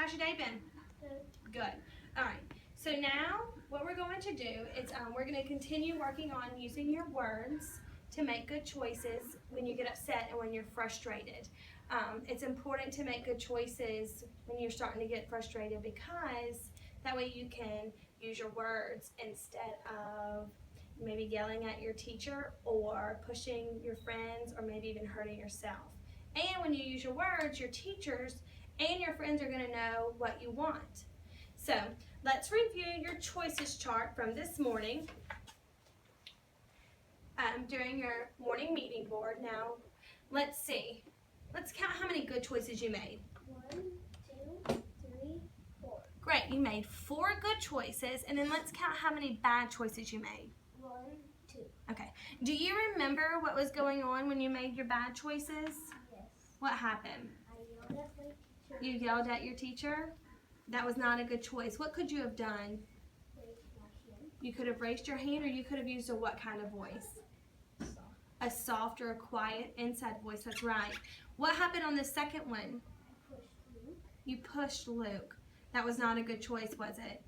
How's your day been? Good. Good. All right. So now what we're going to do is we're going to continue working on using your words to make good choices when you get upset and when you're frustrated. It's important to make good choices when you're starting to get frustrated because that way you can use your words instead of maybe yelling at your teacher or pushing your friends or maybe even hurting yourself. And when you use your words, your teachers and your friends are going to know what you want. So let's review your choices chart from this morning during your morning meeting board. Now, let's see. Let's count how many good choices you made. 1, 2, 3, 4. Great, you made 4 good choices, and then let's count how many bad choices you made. 1, 2. Okay. Do you remember what was going on when you made your bad choices? Yes. What happened? I yelled at my teacher. You yelled at your teacher? That was not a good choice. What could you have done? Raised my hand. You could have raised your hand, or you could have used a what kind of voice? Soft. A soft or a quiet inside voice. That's right. What happened on the second one? I pushed Luke. You pushed Luke. That was not a good choice, was it?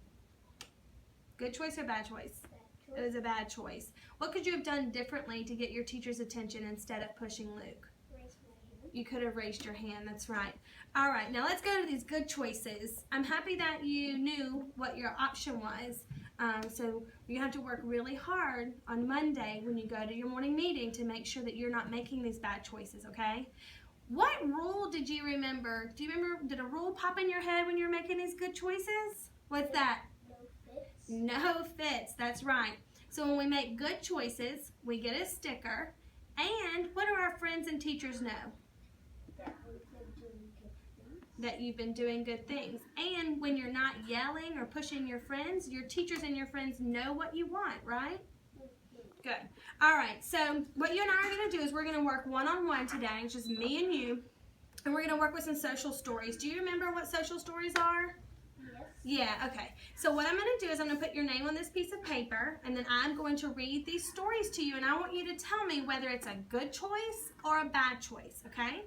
Good choice or bad choice? Bad It choice. was a bad choice. What could you have done differently to get your teacher's attention instead of pushing Luke? Raised my hand. You could have raised your hand. That's right. All right, now let's go to these good choices. I'm happy that you knew what your option was. So you have to work really hard on Monday when you go to your morning meeting to make sure that you're not making these bad choices, okay? What rule did you remember? Do you remember, did a rule pop in your head when you were making these good choices? What's that? No fits. No fits, that's right. So when we make good choices, we get a sticker. And what do our friends and teachers know? That we've been doing good things. That you've been doing good things. And when you're not yelling or pushing your friends, your teachers and your friends know what you want, right? Good. All right, so what you and I are going to do is we're going to work one-on-one today. It's just me and you. And we're going to work with some social stories. Do you remember what social stories are? Yes. Yeah, okay. So what I'm going to do is I'm going to put your name on this piece of paper, and then I'm going to read these stories to you, and I want you to tell me whether it's a good choice or a bad choice, okay?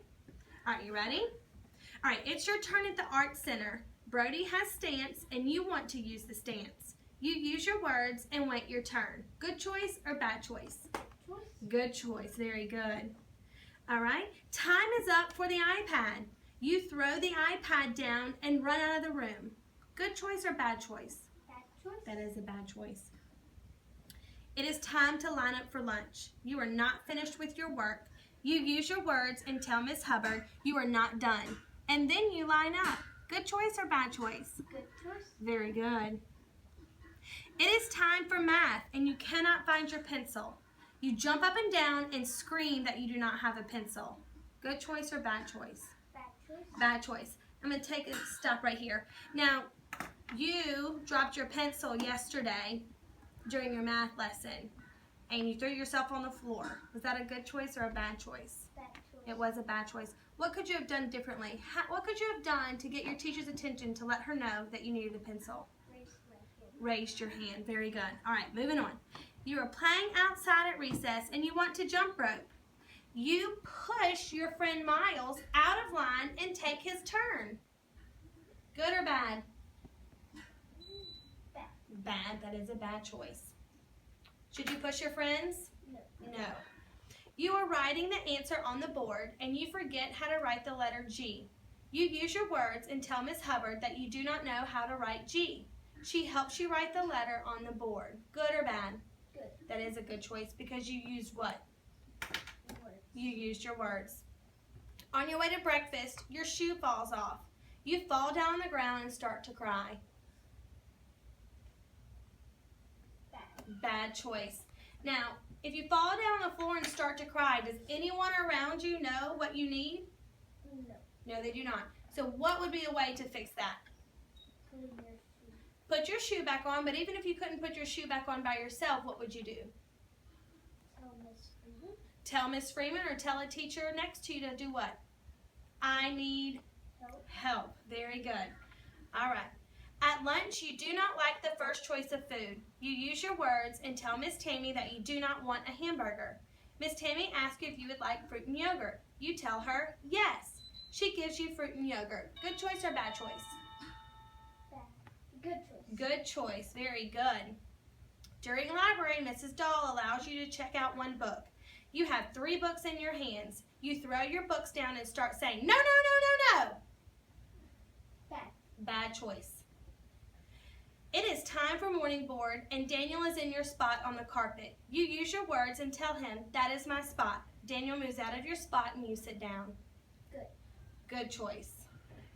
All right, you ready? All right, it's your turn at the Art Center. Brody has stance, and you want to use the stance. You use your words and wait your turn. Good choice or bad choice? Choice. Good choice. Very good. All right. Time is up for the iPad. You throw the iPad down and run out of the room. Good choice or bad choice? Bad choice. That is a bad choice. It is time to line up for lunch. You are not finished with your work. You use your words and tell Miss Hubbard you are not done. And then you line up. Good choice or bad choice? Good choice. Very good. It is time for math and you cannot find your pencil. You jump up and down and scream that you do not have a pencil. Good choice or bad choice? Bad choice. Bad choice. I'm going to take a stop right here. Now, you dropped your pencil yesterday during your math lesson and you threw yourself on the floor. Was that a good choice or a bad choice? Bad choice. It was a bad choice. What could you have done differently? What could you have done to get your teacher's attention to let her know that you needed a pencil? Raised my hand. Raised your hand. Very good. All right, moving on. You are playing outside at recess and you want to jump rope. You push your friend Miles out of line and take his turn. Good or bad? Bad. Bad. That is a bad choice. Should you push your friends? No. No. You are writing the answer on the board and you forget how to write the letter G. You use your words and tell Miss Hubbard that you do not know how to write G. She helps you write the letter on the board. Good or bad? Good. That is a good choice because you used what? Words. You used your words. On your way to breakfast, your shoe falls off. You fall down on the ground and start to cry. Bad. Bad choice. Now, if you fall down on the floor and start to cry, does anyone around you know what you need? No. No, they do not. So what would be a way to fix that? Put in your shoe. Put your shoe back on, but even if you couldn't put your shoe back on by yourself, what would you do? Tell Miss Freeman. Tell Miss Freeman or tell a teacher next to you to do what? I need Help. help. Very good. All right. At lunch, you do not like the first choice of food. You use your words and tell Miss Tammy that you do not want a hamburger. Miss Tammy asks you if you would like fruit and yogurt. You tell her yes. She gives you fruit and yogurt. Good choice or bad choice? Good choice. Good choice. Very good. During library, Mrs. Dahl allows you to check out one book. You have 3 books in your hands. You throw your books down and start saying, no, no, no, no, no. Bad. Bad choice. It is time for morning board, and Daniel is in your spot on the carpet. You use your words and tell him, that is my spot. Daniel moves out of your spot and you sit down. Good. Good choice.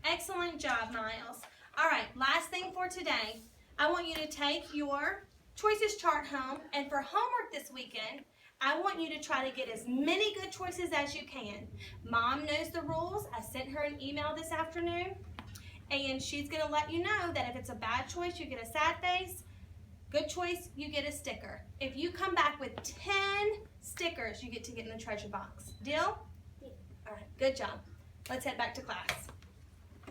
Excellent job, Miles. All right, last thing for today. I want you to take your choices chart home, and for homework this weekend, I want you to try to get as many good choices as you can. Mom knows the rules. I sent her an email this afternoon, and she's going to let you know that if it's a bad choice, you get a sad face. Good choice, you get a sticker. If you come back with 10 stickers, you get to get in the treasure box. Deal? Deal. All right, good job. Let's head back to class.